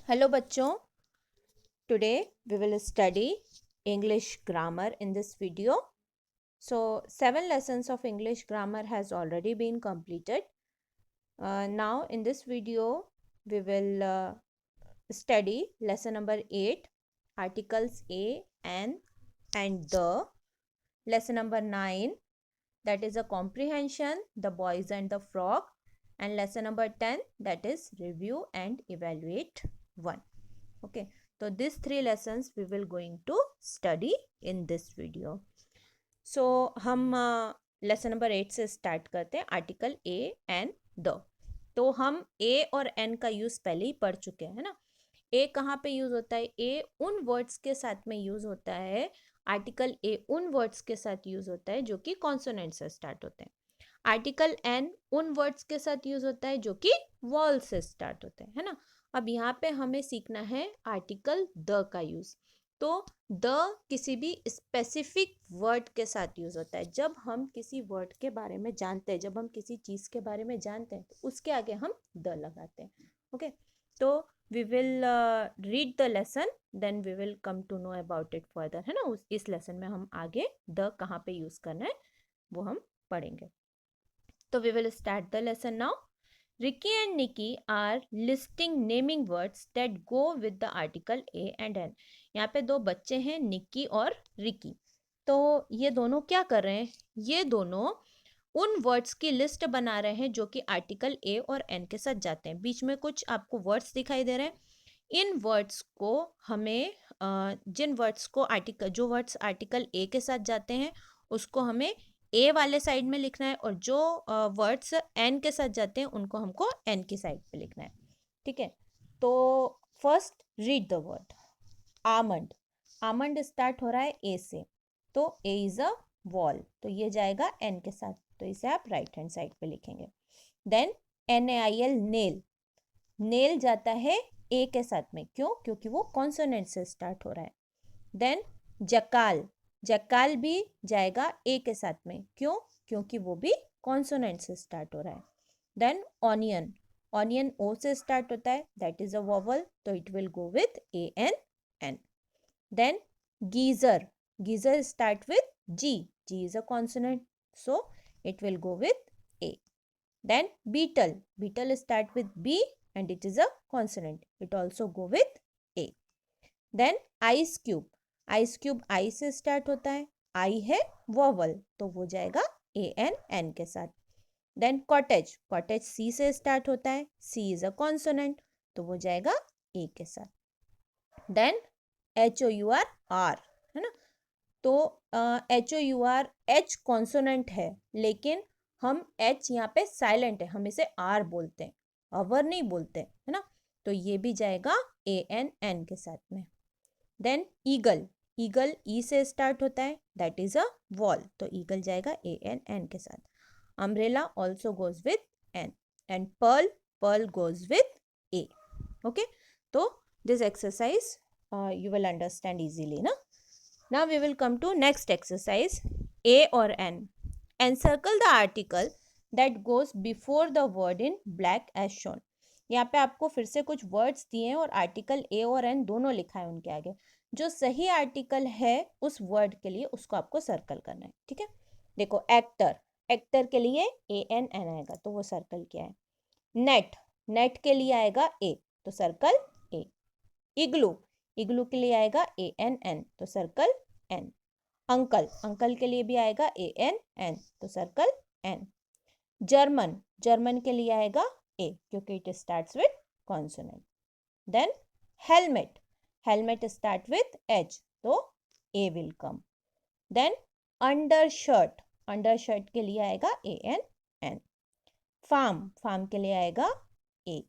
Hello बच्चों, today we will study English grammar in this video. So 7 lessons of English grammar has already been completed. Now in this video we will study lesson number 8, articles a, an and the. Lesson number 9, that is a comprehension, the boys and the frog. And lesson number 10, that is review and evaluate 1. Okay, so these 3 lessons we will going to study in this video. So हम lesson number 8 से start करते हैं, article A and the. तो हम ए और N का use पहले ही पढ़ चुके हैं ना. ए कहाँ पे यूज होता है? ए उन वर्ड्स के साथ में यूज होता है. आर्टिकल ए उन वर्ड्स के साथ यूज होता है जो कि कॉन्सोनेंट से स्टार्ट होते हैं. आर्टिकल एन उन वर्ड्स के साथ यूज होता है जो कि वॉल से स्टार्ट होते हैं, है ना. अब यहाँ पे हमें सीखना है आर्टिकल द का यूज. तो द किसी भी स्पेसिफिक वर्ड के साथ यूज होता है. जब हम किसी वर्ड के बारे में जानते हैं, जब हम किसी चीज के बारे में जानते हैं, तो उसके आगे हम द लगाते हैं. ओके, तो we will read the lesson, then we will come to know about it further, है ना. इस लेसन में हम आगे द कहाँ पे यूज करना है वो हम पढ़ेंगे. तो we will start the lesson now. Ricky and Nikki are listing naming words that go with the article A and N. यहाँ पे दो बच्चे हैं, निक्की और रिकी. तो ये दोनों क्या कर रहे हैं? ये दोनों उन वर्ड्स की लिस्ट बना रहे हैं जो कि आर्टिकल ए और एन के साथ जाते हैं. बीच में कुछ आपको वर्ड्स दिखाई दे रहे हैं. इन वर्ड्स को हमें जिन वर्ड्स को जो वर्ड्स आर्टिकल ए के साथ जाते हैं उसको हमें ए वाले साइड में लिखना है, और जो वर्ड्स एन के साथ जाते हैं उनको हमको एन की साइड पे लिखना है. ठीक है, तो first read the word almond. Almond start हो रहा है ए से, तो ए इज अ वॉल, तो ये जाएगा एन के साथ, तो इसे आप राइट हैंड साइड पे लिखेंगे. Then NAIL nail. नेल जाता है ए के साथ में, क्यों? क्योंकि वो कॉन्सोनेंट से स्टार्ट हो रहा है. देन जकाल. जकाल भी जाएगा ए के साथ में, क्यों? क्योंकि वो भी कॉन्सोनेंट से स्टार्ट हो रहा है. Then onion. ऑनियन ओ से स्टार्ट होता है, दैट इज अ वॉवल, तो it will go with A N an. Then geyser. Geyser start with G. G is a consonant, so it will go with A. Then beetle. Beetle start with B and it is a consonant, it also go with A. Then ice cube. ice cube I से start होता है, I है vowel, तो वो जाएगा AN के साथ. Then cottage. cottage C से start होता है, C is a consonant, तो वो जाएगा A के साथ. Then HOUR R, है ना. तो HOUR H consonant है, लेकिन हम H यहाँ पे साइलेंट है, हम इसे R बोलते हैं, अवर नहीं बोलते, है ना. तो ये भी जाएगा AN के साथ में. Then eagle. ईगल ई से स्टार्ट होता है, दैट इज अ वॉल, तो ईगल जाएगा AN के साथ. Umbrella also goes with N. And pearl. Pearl goes with A. Okay, तो this exercise you will understand easily, na. Now we will come to next exercise, A or N. Encircle the article that goes before the word in black as shown. यहाँ पे आपको फिर से कुछ words दिए हैं और आर्टिकल ए और एन दोनों लिखा है उनके आगे. जो सही आर्टिकल है उस वर्ड के लिए उसको आपको सर्कल करना है. ठीक है, देखो एक्टर. एक्टर के लिए ANN आएगा, तो वो सर्कल क्या है. नेट. नेट के लिए आएगा ए, तो सर्कल ए. इग्लू. इग्लू के लिए आएगा ANN, तो सर्कल एन. अंकल. अंकल के लिए भी आएगा ANN, तो सर्कल एन. जर्मन. जर्मन के लिए आएगा ए, क्योंकि it starts with consonant. Then helmet. Helmet start with H, तो A will come. Then undershirt. Undershirt के लिए आएगा ANN. फार्म. फार्म के लिए आएगा ए.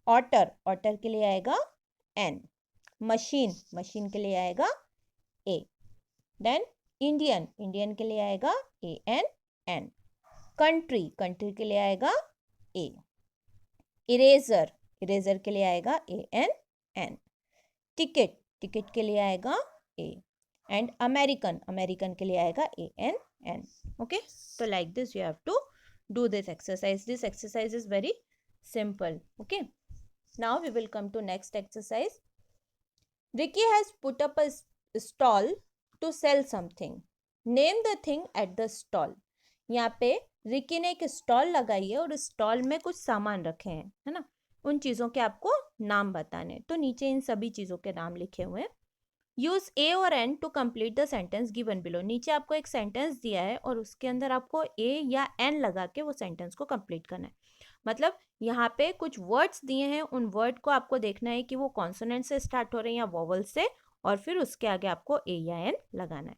ऑटर. ऑटर के लिए आएगा एन. मशीन. मशीन के लिए आएगा ए. Then Indian. इंडियन के लिए आएगा ANN. कंट्री. कंट्री के लिए आएगा ए. इरेजर. इरेजर के लिए आएगा ANN. टिकट. टिकट के लिए आएगा ए. And American. अमेरिकन के लिए आएगा ANN. ओके, तो like this you have to do this exercise. This exercise is very simple. Okay, Now we will come to next exercise. Ricky has put up a stall to sell something. Name the thing at the stall. यहाँ पे Ricky ने एक stall लगाई है और stall में कुछ सामान रखे हैं, है ना. उन चीज़ों के आपको नाम बताने. तो नीचे इन सभी चीज़ों के नाम लिखे हुए हैं. यूज ए और an to complete the sentence given below. नीचे आपको एक सेंटेंस दिया है और उसके अंदर आपको ए या एन लगा के वो सेंटेंस को कंप्लीट करना है. मतलब यहाँ पे कुछ वर्ड्स दिए हैं, उन वर्ड को आपको देखना है कि वो कॉन्सोनेंट से स्टार्ट हो रहे हैं या वोवल से, और फिर उसके आगे आपको ए या एन लगाना है.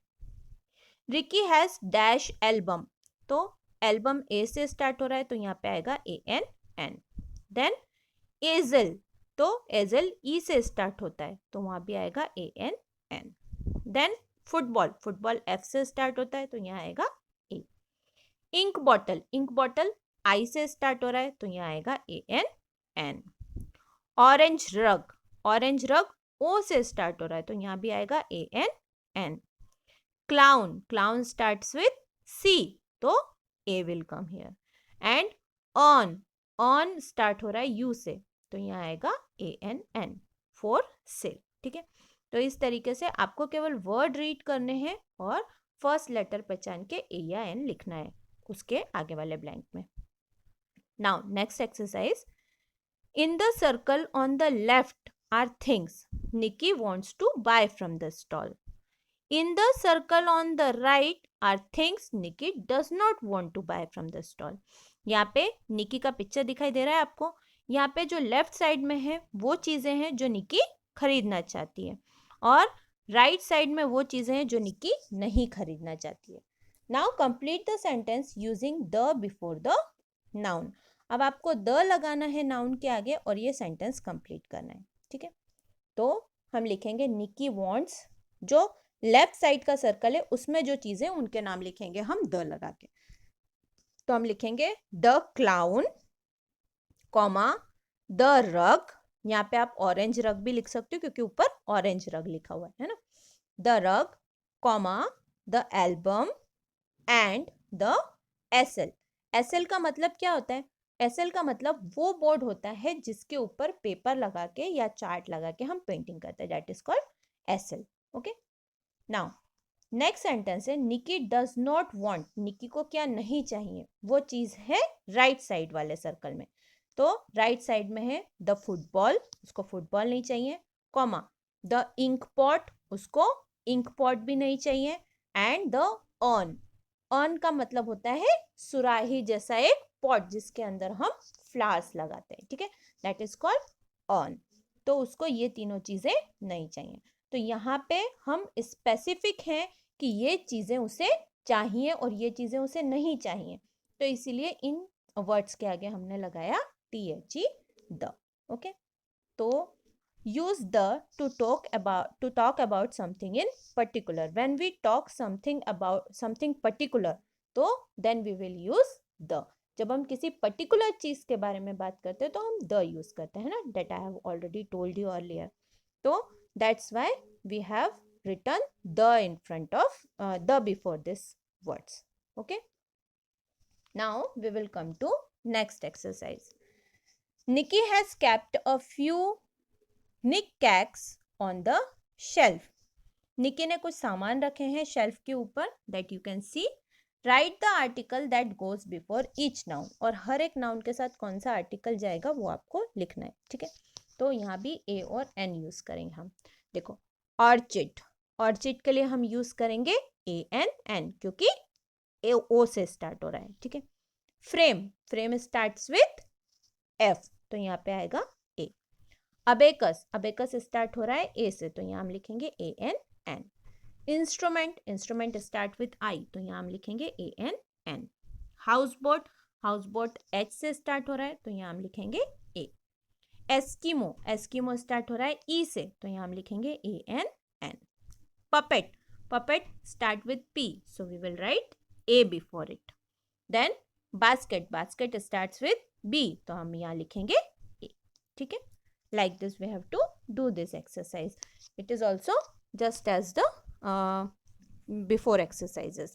Ricky has dash album. तो एल्बम ए से स्टार्ट हो रहा है तो यहाँ पे आएगा ए एन एन. देन एजल, तो एजल ई से स्टार्ट होता है तो वहाँ भी आएगा A N an. Then football, football F से स्टार्ट होता है तो यहाँ आएगा A. Ink bottle, ink bottle I से स्टार्ट हो रहा है तो यहाँ आएगा A N an. Orange rug, orange rug O से स्टार्ट हो रहा है तो यहाँ भी आएगा A N an. Clown, clown starts with C तो A will come here. And urn, urn start हो रहा है यू से तो यहाँ आएगा A N an for sale. ठीक है. तो इस तरीके से आपको केवल वर्ड रीड करने हैं और फर्स्ट लेटर पहचान के ए या एन लिखना है उसके आगे वाले ब्लैंक में. Now next exercise. In the circle on the left are things Nikki wants to buy from the stall. In the circle on the right are things Nikki does not want to buy from the stall. यहाँ पे निकी का picture दिखाई दे रहा है आपको. यहाँ पे जो लेफ्ट साइड में है वो चीज़ें हैं जो निकी खरीदना चाहती है और राइट साइड में वो चीज़ें हैं जो निकी नहीं खरीदना चाहती है. Now complete the sentence using the before the noun. अब आपको द लगाना है नाउन के आगे और ये सेंटेंस कंप्लीट करना है. ठीक है. तो हम लिखेंगे निकी वॉन्ट्स, जो लेफ्ट साइड का सर्कल है उसमें जो चीजें उनके नाम लिखेंगे हम द लगा के. तो हम लिखेंगे the clown comma the rug. यहाँ पे आप ऑरेंज रग भी लिख सकते हो क्योंकि ऊपर ऑरेंज रग लिखा हुआ है ना. The rug comma the album and the easel. Easel का मतलब क्या होता है? एसएल का मतलब वो बोर्ड होता है जिसके ऊपर पेपर लगा के या चार्ट लगा के हम पेंटिंग करते हैं. That is called easel. Okay. Now next sentence है Nikki does not want. Nikki को क्या नहीं चाहिए? वो चीज है राइट साइड वाले सर्कल में. तो राइट साइड में है द फुटबॉल, उसको फुटबॉल नहीं चाहिए. कॉमा द इंक पॉट, उसको इंक पॉट भी नहीं चाहिए. एंड द ऑन, ऑन का मतलब होता है सुराही जैसा एक पॉट जिसके अंदर हम फ्लावर्स लगाते हैं. ठीक है. That is called on. तो उसको ये तीनों चीजें नहीं चाहिए. तो यहाँ पे हम स्पेसिफिक हैं कि ये चीज़ें उसे चाहिए और ये चीज़ें उसे नहीं चाहिए. तो इसीलिए इन वर्ड्स के आगे हमने लगाया THE द. ओके. तो use the to talk about something in particular. When we talk something about something particular तो then we will use the. जब हम किसी पर्टिकुलर चीज़ के बारे में बात करते हैं तो हम द यूज करते हैं ना. That I have already told you earlier. तो that's why we have written the in front of the before this words. Okay. Now we will come to next exercise. Nikki has kept a few knickknacks on the shelf. निकी ने कुछ सामान रखे हैं shelf के ऊपर. that you can see. Write the article that goes before each noun. और हर एक noun के साथ कौन सा आर्टिकल जाएगा वो आपको लिखना है. ठीक है. तो यहाँ भी ए और एन यूज करेंगे हम. देखो ऑर्चिड, ऑर्चिड के लिए हम यूज करेंगे ए एन एन क्योंकि ए ओ से स्टार्ट हो रहा है. ठीक है. Frame, frame starts with F तो यहाँ पे आएगा ए. अबेकस, अबेकस स्टार्ट हो रहा है ए से तो यहाँ हम लिखेंगे A N an. Instrument, instrument start with I तो यहाँ हम लिखेंगे A N an. Houseboat, houseboat H से स्टार्ट हो रहा है तो यहाँ हम लिखेंगे ए. एस्किमो, एस्किमो स्टार्ट हो रहा है ई से तो यहाँ हम लिखेंगे A N an. Puppet, puppet start with P so we will write A before it. Then basket, basket starts with B तो हम यहाँ लिखेंगे ए. ठीक है. Like this we have to do this exercise. It is also just as the before exercises.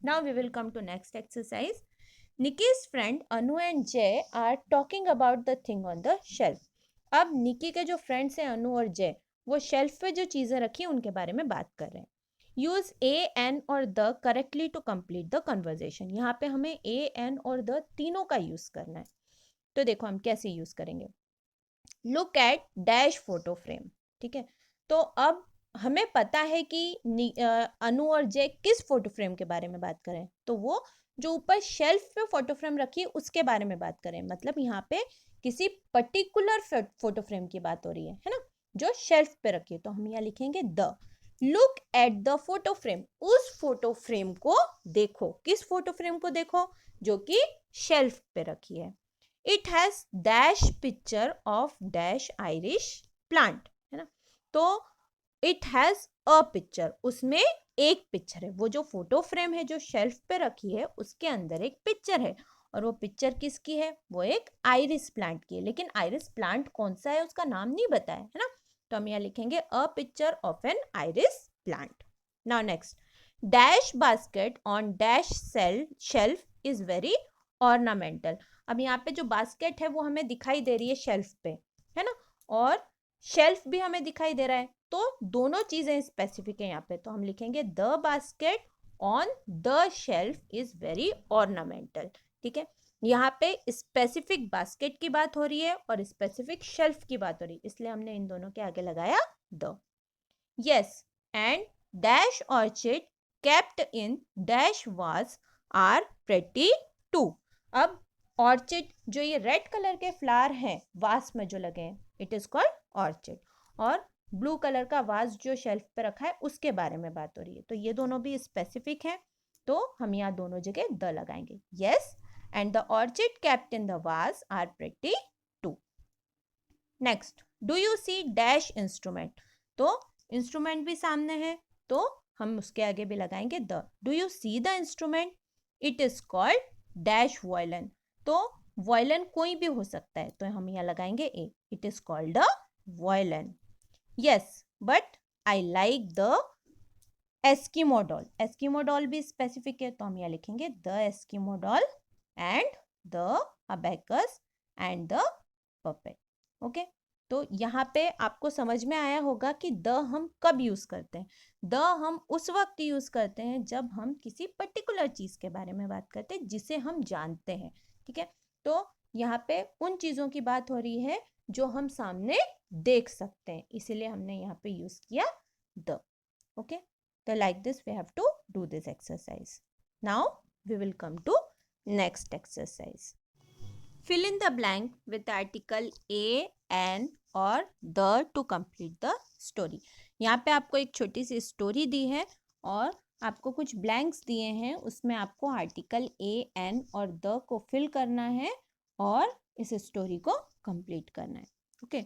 Now we will come to next exercise. Nikki's friend Anu and Jay are talking about the thing on the shelf. अब निकी के जो friends हैं अनु और जय, वो shelf पे जो चीजें रखी उनके बारे में बात कर रहे हैं। यूज ए एन और the correctly to complete the conversation. यहाँ पे हमें ए एन और द तीनों का यूज करना है। तो देखो हम कैसे यूज करेंगे। Look at dash photo frame, ठीक है। तो अब हमें पता है कि अनु और जय किस फोटो फ्रेम के बारे में बात करें, तो वो जो ऊपर शेल्फ पे फोटो फ्रेम रखी है उसके बारे में बात करें। मतलब यहाँ पे किसी पर्टिकुलर फोटो फ्रेम की बात हो रही है ना, जो शेल्फ पे रखी है। तो हम यहाँ लिखेंगे the. Look at the photo frame, उस फोटो फ्रेम को देखो। किस फोटो फ्रेम को देखो? जो कि शेल्फ पे रखी है। It has dash picture of dash Irish plant, है ना। तो इट हैज अ पिक्चर, उसमें एक पिक्चर है। वो जो फोटो फ्रेम है जो शेल्फ पे रखी है उसके अंदर एक पिक्चर है, और वो पिक्चर किसकी है? वो एक आइरिस प्लांट की है। लेकिन आइरिस प्लांट कौन सा है उसका नाम नहीं बताया है ना, तो हम यहाँ लिखेंगे a picture of an iris plant. Now next, dash basket on dash sell shelf is very ornamental. अब यहाँ पे जो बास्केट है वो हमें दिखाई दे रही है शेल्फ पे, है ना, और शेल्फ भी हमें दिखाई दे रहा है। तो दोनों चीजें स्पेसिफिक है यहाँ पे, तो हम लिखेंगे the basket on the shelf is very ornamental, ठीक है। यहाँ पे स्पेसिफिक बास्केट की बात हो रही है और स्पेसिफिक शेल्फ की बात हो रही है, इसलिए हमने इन दोनों के आगे लगाया the. Yes, and dash orchid kept in dash was are pretty too. अब ऑर्चिड, जो ये रेड कलर के फ्लावर हैं वास में जो लगे हैं, इट इज कॉल्ड ऑर्चिड। और ब्लू कलर का वास जो शेल्फ पे रखा है उसके बारे में बात हो रही है। तो ये दोनों भी स्पेसिफिक है, तो हम यहाँ दोनों जगह द लगाएंगे। Yes, and the orchid kept in the vase are pretty too. Next, do you see dash instrument. तो इंस्ट्रूमेंट भी सामने है, तो हम उसके आगे भी लगाएंगे the. Do you see the instrument, it is called dash violin. तो वायलिन कोई भी हो सकता है, तो हम यहाँ लगाएंगे A, it is called the violin. Yes, but I like the Eskimo doll. Eskimo doll भी स्पेसिफिक है, तो हम यहाँ लिखेंगे the Eskimo doll and the abacus and the puppet. Okay, तो यहाँ पे आपको समझ में आया होगा कि द हम कब यूज करते हैं। द हम उस वक्त यूज करते हैं जब हम किसी पर्टिकुलर चीज के बारे में बात करते हैं जिसे हम जानते हैं, ठीक है। तो यहाँ पे उन चीजों की बात हो रही है जो हम सामने देख सकते हैं, इसीलिए हमने यहाँ पे यूज किया द। ओके, तो like this we have to do this exercise. Now we will come to next exercise. Fill in the blank with article a, an और the to complete the story. यहाँ पे आपको एक छोटी सी story दी है और आपको कुछ ब्लैंक्स दिए हैं, उसमें आपको आर्टिकल ए, एन और द को फिल करना है और इस स्टोरी को कंप्लीट करना है। ओके,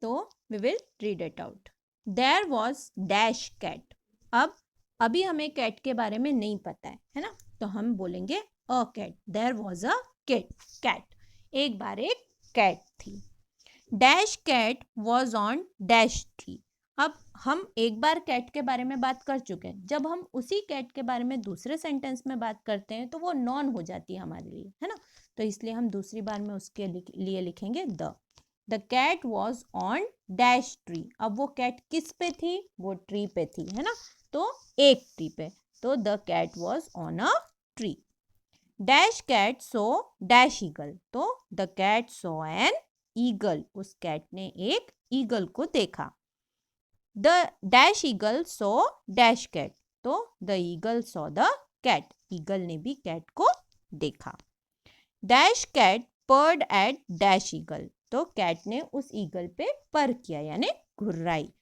तो we will read it out. There was dash cat. अब अभी हमें कैट के बारे में नहीं पता है ना, तो हम बोलेंगे a cat. There was a cat, एक बार एक कैट थी। Dash cat was on dash थी। अब हम एक बार कैट के बारे में बात कर चुके हैं, जब हम उसी कैट के बारे में दूसरे सेंटेंस में बात करते हैं तो वो नॉन हो जाती है हमारे लिए, है ना। तो इसलिए हम दूसरी बार में उसके लिए लिखेंगे the. The cat was on dash tree. अब वो कैट किस पे थी? वो ट्री पे थी, है ना, तो एक ट्री पे, तो the cat was on a tree. Dash cat saw dash eagle. तो the cat saw an eagle, उस कैट ने एक ईगल को देखा। The dash eagle saw dash cat. तो the eagle saw the cat, eagle ने भी कैट को देखा। Dash cat purred at dash eagle. तो कैट ने उस ईगल पे पर किया यानी घुर्राई।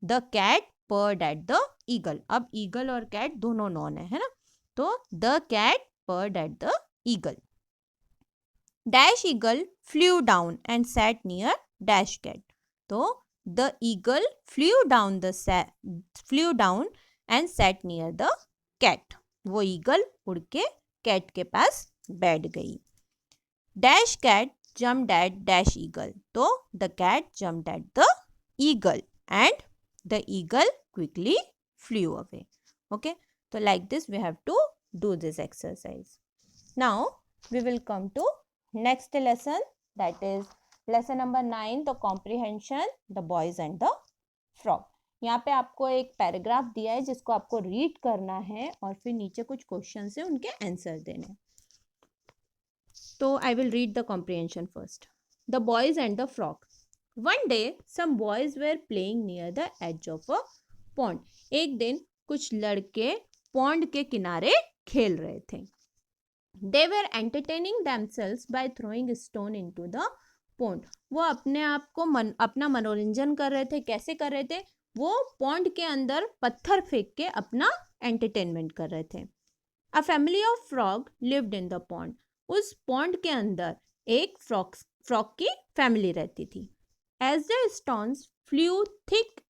The cat purred at the eagle. अब ईगल और कैट दोनों नॉन है ना, तो the cat purred at the eagle. Dash eagle flew down and sat near dash cat. तो the eagle flew down and sat near the cat. वो eagle उड़ के कैट के पास बैठ गई। Dash cat jumped at dash eagle. So the cat jumped at the eagle and the eagle quickly flew away. Okay, so like this we have to do this exercise. Now we will come to next lesson, that is lesson number 9, the comprehension, the boys and the frog. यहाँ पे आपको एक paragraph दिया है जिसको आपको read करना है और फिर नीचे कुछ क्वेश्चन है उनके आंसर देने। तो I will read the comprehension first. The boys and the frog. One day some boys were playing near the edge of a pond. एक दिन कुछ लड़के पॉन्ड के किनारे खेल रहे थे। They were entertaining themselves by throwing stone into the pond. वो अपने आप को अपना मनोरंजन कर रहे थे। कैसे कर रहे थे? वो पॉन्ड के अंदर पत्थर फेंक के अपना एंटरटेनमेंट कर रहे थे। A family of frog lived in the pond. उस पॉन्ड के अंदर एक फ्रॉग की फैमिली रहती थी। As the stones flew thick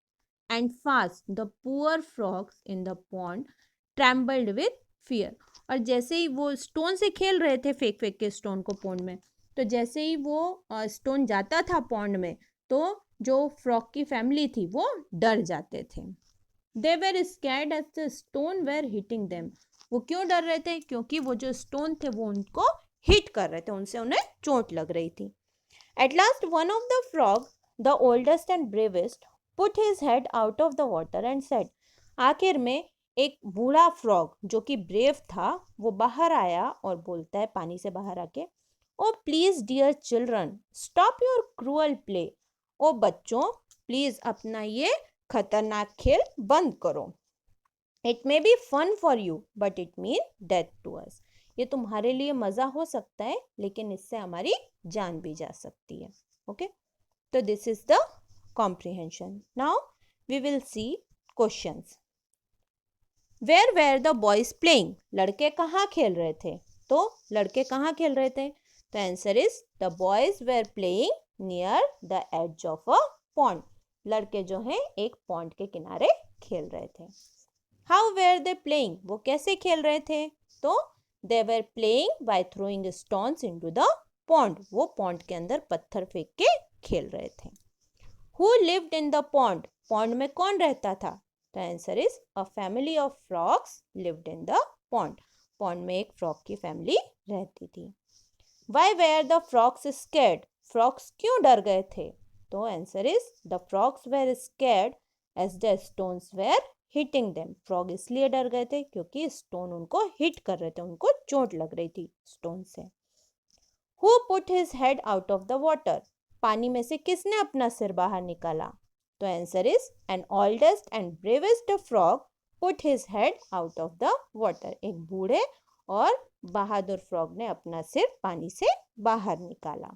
and fast, the poor frogs in the pond trembled with fear. और जैसे ही वो स्टोन से खेल रहे थे, फेंक फेंक के स्टोन को पॉन्ड में, तो जैसे ही वो स्टोन जाता था पॉन्ड में, तो जो फ्रॉग की फैमिली थी वो डर जाते थे। They were scared as the stone were hitting them. वो क्यों डर रहे थे? क्योंकि वो जो स्टोन थे वो उनको हिट कर रहे थे, उनसे उन्हें चोट लग रही थी। At last one of the frog, the oldest and bravest, put his head out of the water and said. आखिर में एक बूढ़ा फ्रॉग जो कि ब्रेव था वो बाहर आया और बोलता है पानी से बाहर आके, oh please dear children stop your cruel play. ओ बच्चों प्लीज अपना ये खतरनाक खेल बंद करो। It may be fun for you but it mean death to us. ये तुम्हारे लिए मजा हो सकता है लेकिन इससे हमारी जान भी जा सकती है। ओके, तो this is the comprehension. Now we will see questions. Where were the boys playing. लड़के कहाँ खेल रहे थे? तो लड़के कहाँ खेल रहे थे? तो answer is the boys were playing near the edge of a pond. लड़के जो हैं एक पॉन्ड के किनारे खेल रहे थे। How were they playing. वो कैसे खेल रहे थे? तो they were playing by throwing stones into the pond. वो पॉन्ड के अंदर पत्थर फेंक के खेल रहे थे। Who lived in the pond. Pond में कौन रहता था? The answer is a family of frogs lived in the pond. Pond में एक फ्रॉग की फैमिली रहती थी। Why were the frogs scared? Frogs क्यों डर गए थे? तो answer is the frogs were scared as the stones were hitting them. Frog इसलिए डर गए थे क्योंकि स्टोन उनको हिट कर रहे थे, उनको चोट लग रही थी स्टोन से। Who put his head out of the water? पानी में से किसने अपना सिर बाहर निकाला? तो answer is an oldest and bravest frog put his head out of the water. एक बूढ़े और बहादुर फ्रॉग ने अपना सिर पानी से बाहर निकाला।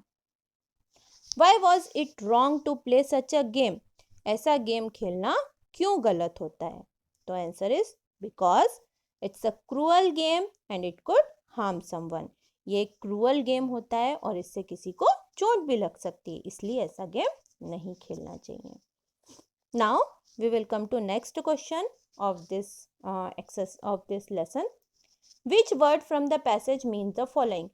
Why was it wrong to play such a game. ऐसा गेम खेलना क्यों गलत होता है? तो answer is because it's a cruel game and it could harm someone. ये एक क्रूअल गेम होता है और इससे किसी को चोट भी लग सकती है, इसलिए ऐसा गेम नहीं खेलना चाहिए। Now we will come to next question of this lesson. Which word from the passage means the following?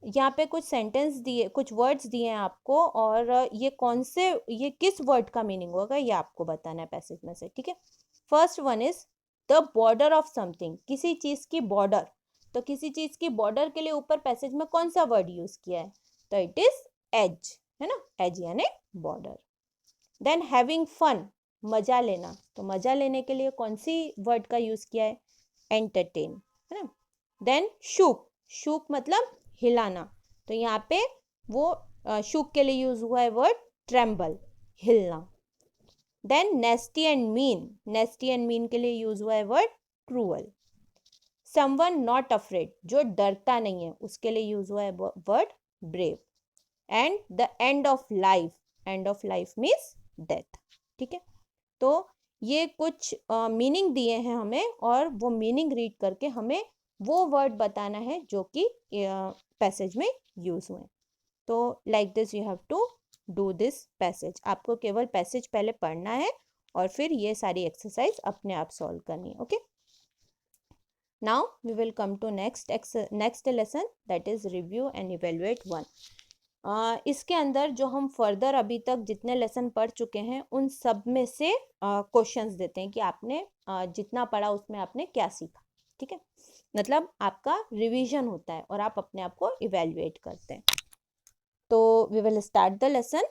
यहाँ पे कुछ सेंटेंस दिए, कुछ वर्ड्स दिए हैं आपको और ये किस वर्ड का मीनिंग होगा ये आपको बताना है पैसेज में से। ठीक है, first one is the border of something. किसी चीज की बॉर्डर, तो किसी चीज की बॉर्डर के लिए ऊपर पैसेज में कौन सा वर्ड यूज किया है? तो इट इज एज, है ना, एज यानी बॉर्डर। देन हैविंग फन, मजा लेना, तो मजा लेने के लिए कौन सी वर्ड का यूज किया है? एंटरटेन, है ना। देन शूक, शूक मतलब हिलाना, तो यहाँ पे वो शूक के लिए यूज हुआ है वर्ड ट्रेम्बल, हिलना। Then nasty and mean, nasty and mean के लिए यूज हुआ है word cruel. Someone not afraid, जो डरता नहीं है, उसके लिए यूज हुआ है word brave. And the end of life, end of life means death. ठीक है, तो ये कुछ मीनिंग दिए हैं हमें और वो मीनिंग रीड करके हमें वो वर्ड बताना है जो कि पैसेज में यूज हुए। तो like this you have to do this passage. आपको केवल पैसेज पहले पढ़ना है और फिर ये सारी एक्सरसाइज अपने आप सॉल्व करनी है। Okay, now we will come to next lesson, that is review and evaluate 1। इसके अंदर जो हम फर्दर अभी तक जितने लेसन पढ़ चुके हैं उन सब में से क्वेश्चंस देते हैं कि आपने जितना पढ़ा उसमें आपने क्या सीखा। ठीक है, मतलब आपका रिवीजन होता है और आप अपने आप को इवेल्युएट करते हैं। तो we will start the lesson.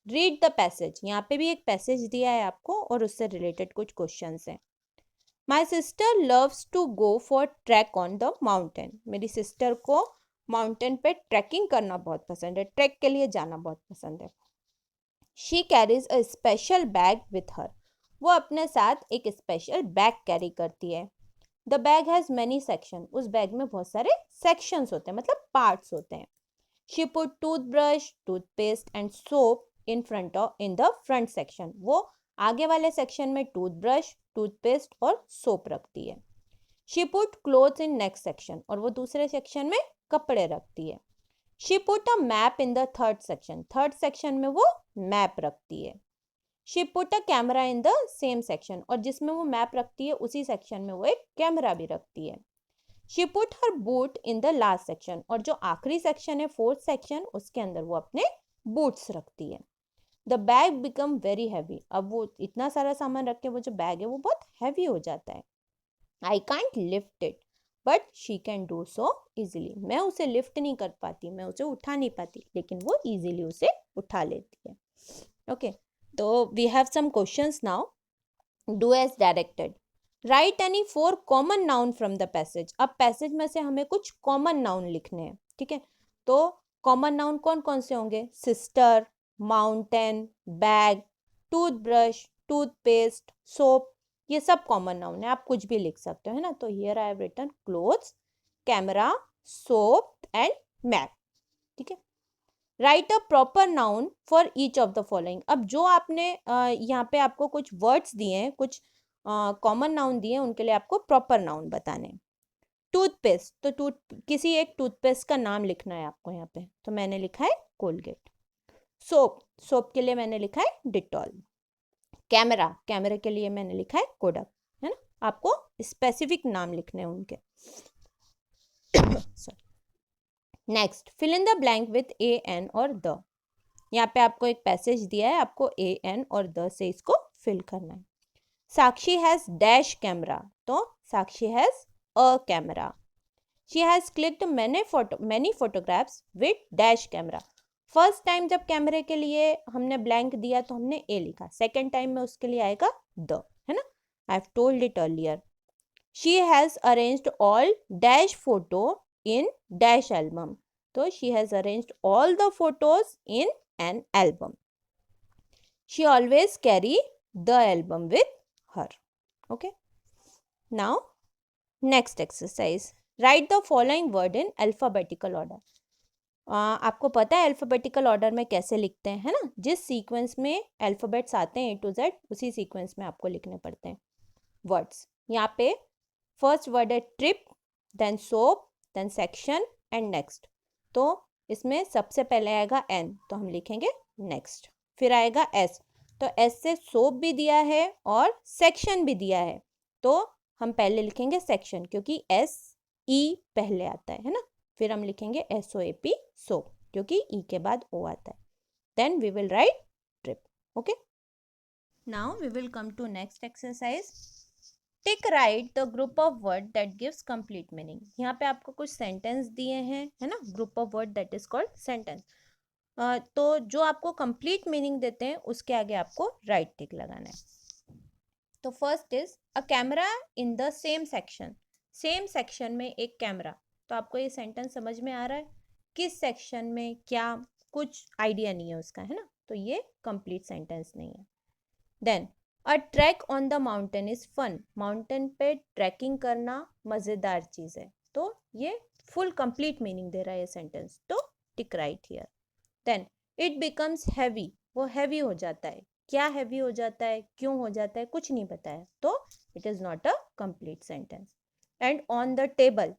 Read the passage. यहाँ पे भी एक पैसेज दिया है आपको और उससे रिलेटेड कुछ क्वेश्चंस हैं. My sister loves to go for trek on the mountain. मेरी सिस्टर को माउंटेन पे ट्रैकिंग करना बहुत पसंद है, ट्रैक के लिए जाना बहुत पसंद है. She carries a special bag with her. वो अपने साथ एक स्पेशल बैग कैरी करती है. The bag has many section. उस बैग में बहुत सारे सेक्शंस होते हैं, मतलब पार्ट्स होते हैं. She put toothbrush, toothpaste and soap in the front section. वो आगे वाले सेक्शन में टूथब्रश, टूथपेस्ट और सोप रखती है. She put clothes in next section. और वो दूसरे सेक्शन में कपड़े रखती है. She put a map in the third section. Third section में वो मैप रखती है. She put a camera in the same section. और जिसमें वो मैप रखती है उसी सेक्शन में वो एक कैमरा भी रखती है. She put her boot in the last section. और जो आखिरी सेक्शन है, फोर्थ सेक्शन, उसके अंदर वो अपने बूट्स रखती है. The bag become very heavy. अब वो इतना सारा सामान रख के वो जो बैग है वो बहुत हैवी हो जाता है. I can't lift it but she can do so easily. मैं उसे लिफ्ट नहीं कर पाती, मैं उसे उठा नहीं पाती, लेकिन वो इजीली उसे उठा लेती है. ओके, तो we have some questions now. Do as directed. Write any 4 common noun from the passage. अब पैसेज में से हमें कुछ कॉमन नाउन लिखने हैं. ठीक है, तो कॉमन नाउन कौन कौन से होंगे? Sister, mountain, bag, toothbrush, toothpaste, soap. ये सब कॉमन नाउन है, आप कुछ भी लिख सकते हो, है ना. तो here I have written clothes, camera, soap and map. ठीक है. Write a proper noun for each of the following. अब जो आपने यहाँ पे आपको कुछ वर्ड्स दिए हैं, कुछ कॉमन नाउन दिए हैं, उनके लिए आपको प्रॉपर नाउन बताने हैं. टूथपेस्ट, तो किसी एक टूथपेस्ट का नाम लिखना है आपको यहाँ पे. तो मैंने लिखा है कोलगेट. सोप, सोप के लिए मैंने लिखा है डिटॉल. कैमरा, कैमरे के लिए मैंने लिखा है कोडक. है ना, आपको स्पेसिफिक नाम लिखने हैं उनके. Next, fill in the blank with A, an और द. यहाँ पे आपको एक पैसेज दिया है, आपको ए, एन और द से इसको फिल करना है. Sakshi has dash camera. तो Sakshi has a camera. She has clicked many photographs with dash camera. First time जब कैमरे के लिए हमने ब्लैंक दिया तो हमने ए लिखा. सेकेंड टाइम में उसके लिए आएगा द, है ना. I have told it earlier. She has arranged all dash photo in dash album. तो she has arranged all the photos in an album. She always carry the album with her. Okay. Now, next exercise. Write the following word in alphabetical order. आपको पता है alphabetical order में कैसे लिखते हैं, है ना. जिस सीक्वेंस में अल्फ़ाबेट्स आते हैं A to Z, उसी सीक्वेंस में आपको लिखने पड़ते हैं वर्ड्स. यहाँ पे फर्स्ट वर्ड है trip, then soap, then section and next. तो इसमें सबसे पहले आएगा एन, तो हम लिखेंगे नेक्स्ट. फिर आएगा एस, तो एस से सोप भी दिया है और सेक्शन भी दिया है, तो हम पहले लिखेंगे सेक्शन, क्योंकि एस ई पहले आता है ना. फिर हम लिखेंगे SOAP सोप, क्योंकि ई के बाद ओ आता है. Then we will write trip. Okay, now we will come to next exercise. Tick right the group of word that gives complete meaning. यहाँ पे आपको कुछ सेंटेंस दिए हैं, है ना. Group of word that is called sentence. तो जो आपको कंप्लीट मीनिंग देते हैं उसके आगे आपको राइट टिक लगाना है. तो first is a camera in the same section. Same section में एक कैमरा. तो आपको ये सेंटेंस समझ में आ रहा है किस सेक्शन में क्या, कुछ आइडिया नहीं है उसका, है ना. तो ये कंप्लीट सेंटेंस नहीं है. Then a trek on the mountain is fun. Mountain पे ट्रैकिंग करना मज़ेदार चीज़ है. तो ये फुल कंप्लीट मीनिंग दे रहा है ये सेंटेंस, तो tick right here. Then it becomes heavy. वो हैवी हो जाता है. क्या हैवी हो जाता है, क्यों हो जाता है, कुछ नहीं बताया, तो it is not a complete sentence. And on the table,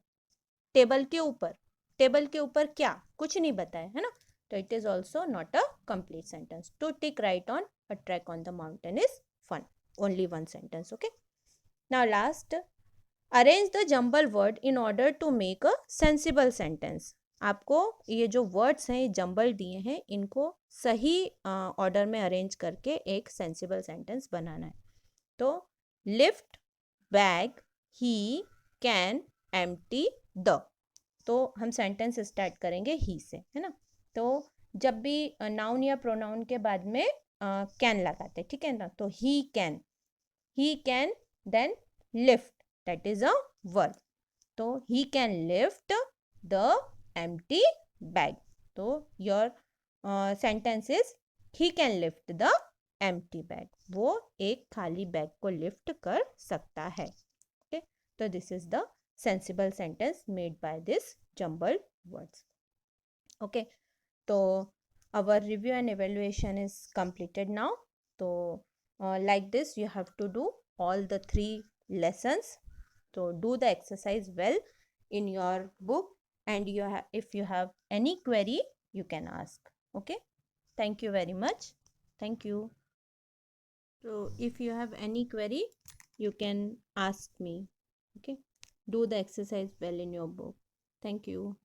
table के ऊपर, टेबल के ऊपर क्या, कुछ नहीं बताया, है ना. तो it is also not a complete sentence. To tick right on a trek on the mountain is fun. Only one sentence. Okay. Now last, arrange the jumble word in order to make a sensible sentence. आपको ये जो words हैं, ये jumble दिए हैं, इनको सही order में अरेंज करके एक सेंसिबल सेंटेंस बनाना है. तो lift, bag, he, can, empty, the. तो हम सेंटेंस स्टार्ट करेंगे ही से, है ना. तो जब भी नाउन या प्रोनाउन के बाद में कैन लगाते, ठीक है ना, तो he can then lift, that is a verb. तो he can lift the empty bag. तो your sentence is he can lift the empty bag. वो एक खाली बैग को लिफ्ट कर सकता है. ओके, तो this is the sensible sentence made by this jumbled words. Okay, तो our review and evaluation is completed now. So like this you have to do all the 3 lessons. So do the exercise well in your book, and if you have any query you can ask. Okay, thank you very much. Thank you. So if you have any query you can ask me. Okay, do the exercise well in your book. Thank you.